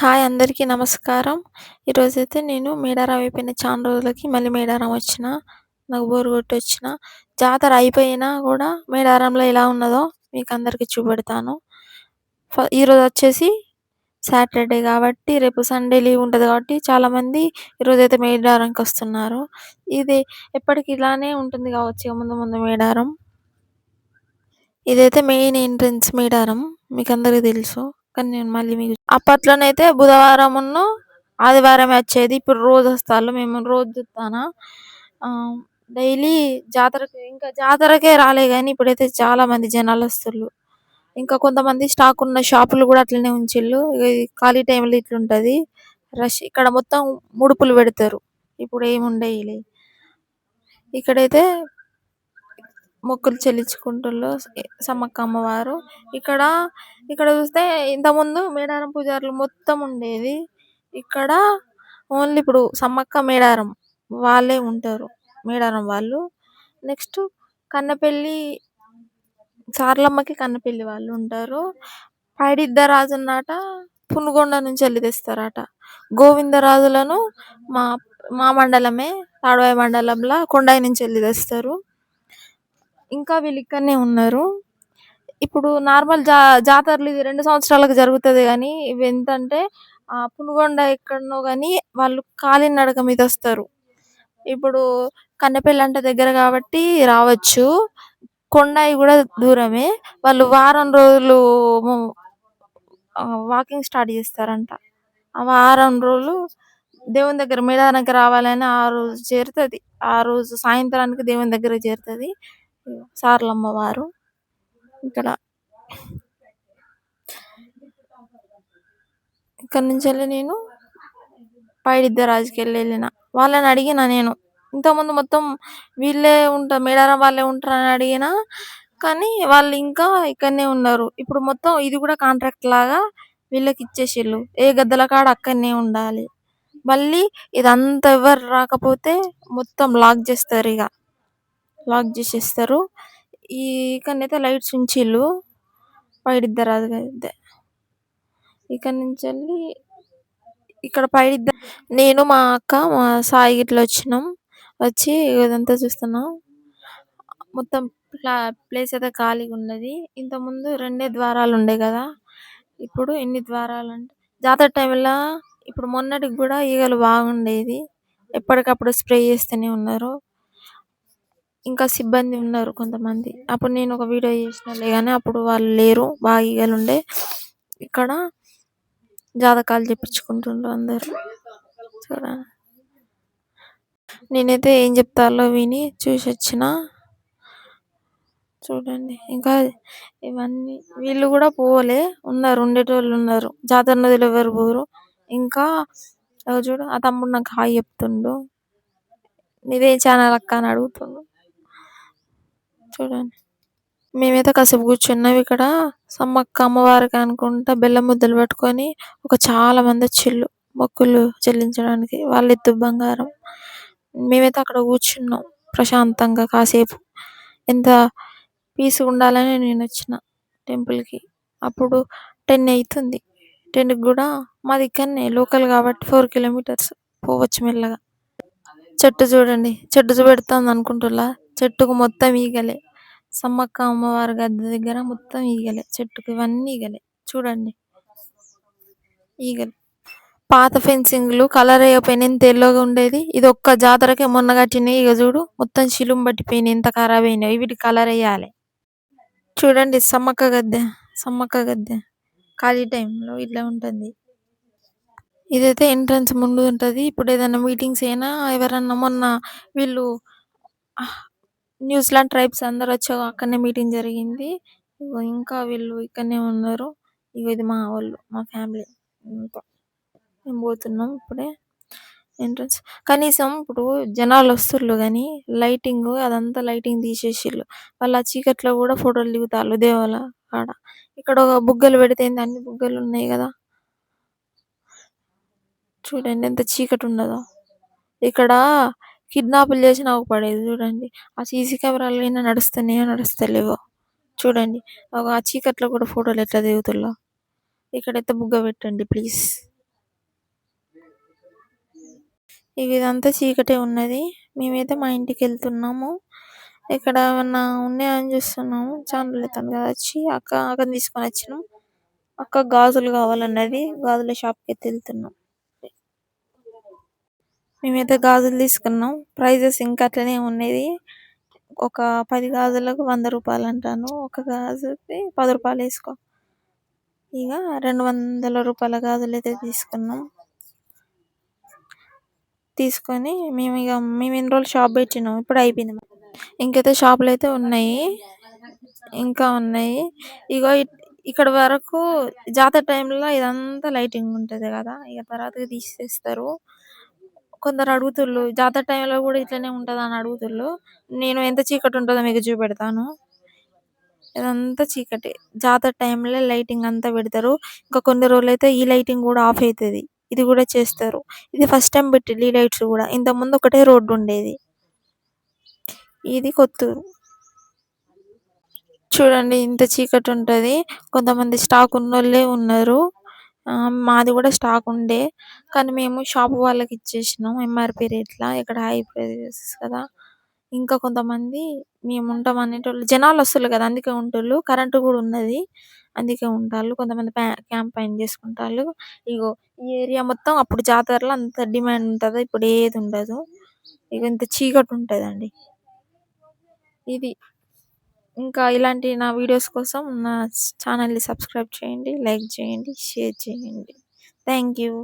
Hi అందరికీ నమస్కారం. ఈరోజైతే నేను మేడారం అయిపోయిన చానా రోజులకి మళ్ళీ మేడారం వచ్చిన. నాకు బోర్ కొట్టొచ్చిన. జాతర అయిపోయినా గూడా మేడారంలో ఎలా ఉన్నదో మీకందరికి చూపెడతాను. ఈరోజొచ్చేసి సాటర్‌డే గాబట్టి రేపు సండే లీవ్ ఉంటది గాబట్టి చాలామంది ఈరోజైతే మేడారంకొస్తున్నారు. ఇది ఎప్పటికి ఇలానే ఉంటుంది గావచ్చు ఇగ ముందు ముందు మేడారం. ఇదైతే మెయిన్ ఎంట్రన్స్ మేడారం. మీకందరికి తెలుసు. కానీ నేను మళ్ళీ మీకు అప్పట్లోనైతే బుధవారమును, ఆదివారమే వచ్చేది. ఇప్పుడు రోజొస్తాళ్ళు. మేము రోజు జూత్తాన. డైలీ జాతరకి ఇంకా జాతరకే రాలే గానీ ఇప్పుడైతే చాలా మంది జనాలొస్తుళ్ళు. ఇంకా కొంతమంది స్టాక్ ఉన్న షాపులు గూడా అట్లనే ఉంచిళ్ళు. ఈ ఖాళీ టైంలో ఇట్లుంటది. రష్ ఇక్కడ మొత్తం ముడుపులు పెడతారు. ఇప్పుడు ఏముండయిలే. ఇక్కడైతే మొక్కులు చెల్లించుకుంటుళ్ళు సమ్మక్క అమ్మవారు. ఇక్కడ చూస్తే ఇంతకుముందు మేడారం పూజారులు మొత్తం ఉండేది. ఇక్కడ ఓన్లీ ఇప్పుడు సమ్మక్క, మేడారం వాళ్ళే ఉంటారు. మేడారం వాళ్ళు. నెక్స్ట్ కన్నెపెల్లి సారలమ్మకి కన్నెపెల్లి వాళ్ళు ఉంటారు. పైడిద్దరాజున్నాట పునుగొండ నుంచెల్లి తెస్తారట. గోవిందరాజులను మా మండలమే తాడ్వాయి మండలంలో కొండాయి నుంచెల్లి తెస్తారు. ఇంకా వీళ్ళు ఇక్కడనే ఉన్నారు. ఇప్పుడు నార్మల్ జాతరలు ఇది 2 సంవత్సరాలకు జరుగుతది గానీ ఇవెంతంటే పునుగొండ ఎక్కడనో గానీ వాళ్ళు కాలినడక మీదొస్తారు. ఇప్పుడు కన్నెపల్లి అంటే దగ్గర కాబట్టి రావచ్చు. కొండాయి గూడా దూరమే. వాళ్ళు వారం రోజులు వాకింగ్ స్టార్ట్ చేస్తారంట. ఆ వారం రోజులు దేవుని దగ్గర మేడారానికి రావాలని ఆ రోజు చేరుతది. ఆ రోజు సాయంత్రానికి దేవుని దగ్గరకి చేరుతది సారలమ్మ వారు. ఇక్కడ నుంచెల్లి నేను పైడిద్దరాజుకెళ్ళిన. వాళ్ళని అడిగిన నేను. ఇంతకుముందు మొత్తం వీళ్ళే మేడారం వాళ్ళే ఉంటారని అడిగినా కానీ వాళ్ళు ఇంకా ఇక్కడనే ఉన్నారు. ఇప్పుడు మొత్తం ఇది కూడా కాంట్రాక్ట్ లాగా వీళ్ళకిచ్చేసిళ్ళు. ఏ గద్దెల కాడ అక్కడనే ఉండాలి. మళ్ళీ ఇదంతా ఎవరు రాకపోతే మొత్తం లాక్ చేస్తారిగ. లాక్ చేసేస్తారు. ఇక్కడనైతే లైట్స్ ఉంచిళ్ళు. పైడిద్దరాజు గద్దె. ఇక్కడ నుంచెల్లి ఇక్కడ నేను మా అక్క మా సాయి గిట్ల వచ్చినాం. వచ్చి ఇదంతా చూస్తున్నాం. మొత్తం ప్లేస్ అయితే ఖాళీగా ఉన్నది. ఇంతకుముందు 2 ద్వారాలు ఉండే కదా. ఇప్పుడు ఎన్ని ద్వారాలంటే జాతర టైంలో ఇప్పుడు మొన్నటికి కూడా ఈగలు బాగుండేది. ఎప్పటికప్పుడు స్ప్రే చేస్తూనే ఉన్నారు. ఇంకా సిబ్బంది ఉన్నారు కొంతమంది. అప్పుడు నేను ఒక వీడియో చేసినాలే కానీ అప్పుడు వాళ్ళు లేరు. బాగా ఈగలు ఉండే. ఇక్కడ జాతకాలు చెప్పించుకుంటుండ్రు అందరూ. చూడండి. నేనైతే ఏం చెప్తారో విని చూసొచ్చిన. చూడండి. ఇంకా ఇవన్నీ వీళ్ళు కూడా పోలే ఉన్నారు. ఉండేటోళ్ళు ఉన్నారు. జాతర నదిలో ఎవరు పోరు. ఇంకా చూడు ఆ తమ్ముడు నాకు హాయ్ చెప్తుండు. నీదే ఛానల్ అక్క అని అడుగుతుండు. చూడండి. మేమైతే కాసేపు కూర్చున్నాం ఇక్కడ. సమ్మక్క అమ్మవారికి అనుకుంటా బెల్లం ముద్దలు పట్టుకొని చాలా మంది వచ్చిళ్ళు మొక్కులు చెల్లించడానికి. వాళ్ళ ఎత్తు బంగారం. మేమైతే అక్కడ కూర్చున్నాం ప్రశాంతంగా కాసేపు. ఎంత పీస్గా ఉండాలని నేను వచ్చిన టెంపుల్కి. అప్పుడు 10 అవుతుంది. 10కి కూడా మాది ఇక్కడనే లోకల్ కాబట్టి 4 కిలోమీటర్స్ పోవచ్చు మెల్లగా. చెట్టు చూడండి. చెట్టు చూపెడుతుంది అనుకుంటున్నా. చెట్టుకు మొత్తం ఈగలే. సమ్మక్క అమ్మవారి గద్దె దగ్గర మొత్తం ఈగలే. చెట్టుకు ఇవన్నీ ఈగలే. చూడండి. ఈగలు. పాత ఫెన్సింగ్లు కలర్ వేయకపోయినా ఎంత ఎల్లోగా ఉండేది. ఇది ఒక్క జాతరకే మొన్న కట్టినాయి. ఇక చూడు మొత్తం శిలుం పట్టిపోయినాయి. ఎంత ఖరాబ్ అయినాయి. వీటికి కలర్ వేయాలి. చూడండి. సమ్మక్క గద్దె ఖాళీ టైంలో ఇట్లా ఉంటుంది. ఇదైతే ఎంట్రన్స్ ముందు ఉంటుంది. ఇప్పుడు ఏదైనా మీటింగ్స్ అయినా ఎవరన్నా మొన్న వీళ్ళు న్యూజిలాండ్ ట్రైబ్స్ అందరు వచ్చి అక్కడనే మీటింగ్ జరిగింది. ఇంకా వీళ్ళు ఇక్కడనే ఉన్నారు. ఇది మా వాళ్ళు మా ఫ్యామిలీ. మేము పోతున్నాం ఇప్పుడే ఎంట్రన్స్. కనీసం ఇప్పుడు జనాలు వస్తుర్రు కానీ లైటింగ్ అదంతా లైటింగ్ తీసేసిళ్ళు. వాళ్ళు ఆ చీకట్లో కూడా ఫోటోలు దిగుతారు దేవాల కాడ. ఇక్కడ ఒక బుగ్గలు పెడితే అన్ని బుగ్గలు ఉన్నాయి కదా. చూడండి ఎంత చీకటి ఉన్నదో. ఇక్కడ కిడ్నాపులు చేసిన పడేది చూడండి. ఆ సీసీ కెమెరాలు అయినా నడుస్తలేవో చూడండి. ఆ చీకట్లో కూడా ఫోటోలు ఎట్లా దిగుతుల్లో. ఇక్కడైతే బుగ్గ పెట్టండి ప్లీజ్. ఇక ఇదంతా చీకటే ఉన్నది. మేమైతే మా ఇంటికెళ్తున్నాము. ఇక్కడ ఏమన్నా ఉన్నాయని చూస్తున్నాము. చాలా రోజులైతుంది కదా వచ్చి. అక్కని తీసుకొనొచ్చినాం. అక్క గాజులు కావాలన్నది. గాజుల షాప్‌కైతే ఎళ్తున్నాం. మేమైతే గాజులు తీసుకున్నాం. ప్రైజెస్ ఇంకా అట్లనే ఉన్నది. ఒక 10 గాజులకు రూ. 100 ఒక గాజుకి రూ. 10 ఏసుకో. ఇక రూ. 200 గాజులైతే తీసుకున్నాం. తీసుకొని మేము ఇన్ని రోజులు షాప్ పెట్టినాం. ఇప్పుడు అయిపోయింది. ఇంకైతే షాపులైతే ఉన్నాయి. ఇంకా ఉన్నాయి. ఇగో ఇక్కడ వరకు జాతర టైంలో ఇదంతా లైటింగ్ ఉంటది కదా! ఇక తర్వాతకి తీసేస్తారు. కొందరు అడుగుతుళ్ళు జాతర టైంలో కూడా ఇట్లనే ఉంటదా అని అడుగుతుళ్ళు. నేను ఎంత చీకటి ఉంటదో మీకు చూపెడతాను. ఇదంతా చీకటే. జాతర టైంలో లైటింగ్ అంతా పెడతారు. ఇంకా కొన్ని రోజులైతే ఈ లైటింగ్ కూడా ఆఫ్ అయితది. ఇది కూడా చేస్తారు. ఇది ఫస్ట్ టైం పెట్టిల్లు ఈ లైట్స్ కూడా. ఇంతకుముందు ఒకటే రోడ్డు ఉండేది. ఇది కొత్తూరు. చూడండి ఇంత చీకటి ఉంటది. కొంతమంది స్టాక్ ఉన్నోళ్ళే ఉన్నారు. మాది కూడా స్టాక్ ఉండే. కానీ మేము షాప్ వాళ్ళకి ఇచ్చేసినాం ఎంఆర్‌పీ రేట్‌ల. ఇక్కడ హై ప్రైసెస్ కదా! ఇంకా కొంతమంది మేము ఉంటాం అనేటోళ్ళు జనాలు వస్తుర్రు కదా! అందుకే ఉంటుళ్ళు. కరెంట్ కూడా ఉన్నది. అందుకే ఉంటాళ్ళు. కొంతమంది క్యాంపైన్ చేసుకుంటాళ్ళు. ఇగో ఈ ఏరియా మొత్తం అప్పుడు జాతరలో అంత డిమాండ్ ఉంటది. ఇప్పుడు ఏది ఉండదు. ఇగ ఇంత చీకటి ఉంటదండి. ఇది. ఇంకా ఇలాంటి నా వీడియోస్ కోసం నా ఛానల్‌ని సబ్స్క్రైబ్ చేయండి, లైక్ చేయండి, షేర్ చేయండి. Thank you.